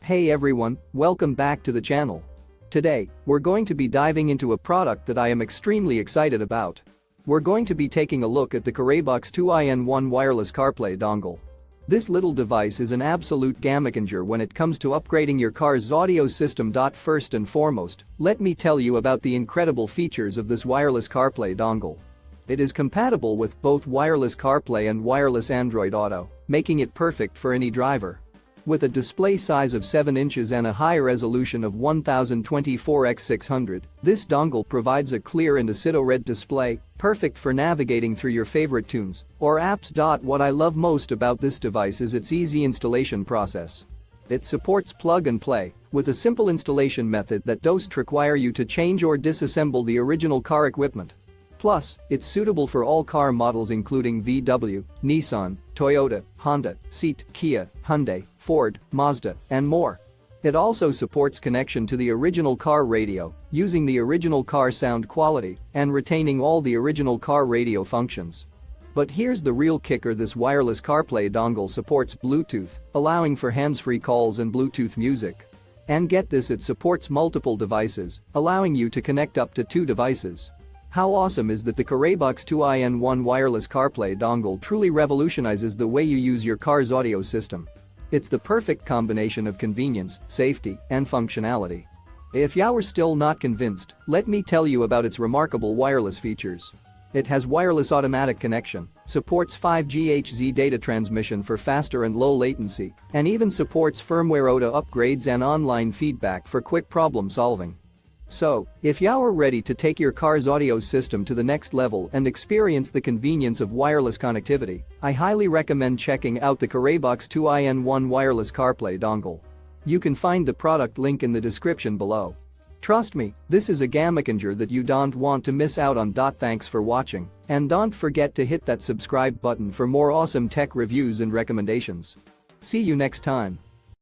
Hey everyone, welcome back to the channel. Today, we're going to be diving into a product that I am extremely excited about. We're going to be taking a look at the CarAIBOX 2in1 wireless CarPlay dongle. This little device is an absolute game-changer when it comes to upgrading your car's audio system. First and foremost, let me tell you about the incredible features of this wireless CarPlay dongle. It is compatible with both wireless CarPlay and wireless Android Auto, making it perfect for any driver. With a display size of 7 inches and a high resolution of 1024x600, this dongle provides a clear and acido-red display, perfect for navigating through your favorite tunes or apps. What I love most about this device is its easy installation process. It supports plug and play, with a simple installation method that doesn't require you to change or disassemble the original car equipment. Plus, it's suitable for all car models including VW, Nissan, Toyota, Honda, Seat, Kia, Hyundai, Ford, Mazda, and more. It also supports connection to the original car radio, using the original car sound quality and retaining all the original car radio functions. But here's the real kicker: this wireless CarPlay dongle supports Bluetooth, allowing for hands-free calls and Bluetooth music. And get this, it supports multiple devices, allowing you to connect up to 2 devices. How awesome is that the CarAIBOX 2in1 wireless CarPlay dongle truly revolutionizes the way you use your car's audio system. It's the perfect combination of convenience, safety, and functionality. If you're still not convinced, let me tell you about its remarkable wireless features. It has wireless automatic connection, supports 5G HZ data transmission for faster and low latency, and even supports firmware auto upgrades and online feedback for quick problem solving. So, if you're ready to take your car's audio system to the next level and experience the convenience of wireless connectivity, I highly recommend checking out the CarAIBOX 2in1 wireless CarPlay dongle. You can find the product link in the description below. Trust me, this is a game-changer that you don't want to miss out on. Thanks for watching, and don't forget to hit that subscribe button for more awesome tech reviews and recommendations. See you next time.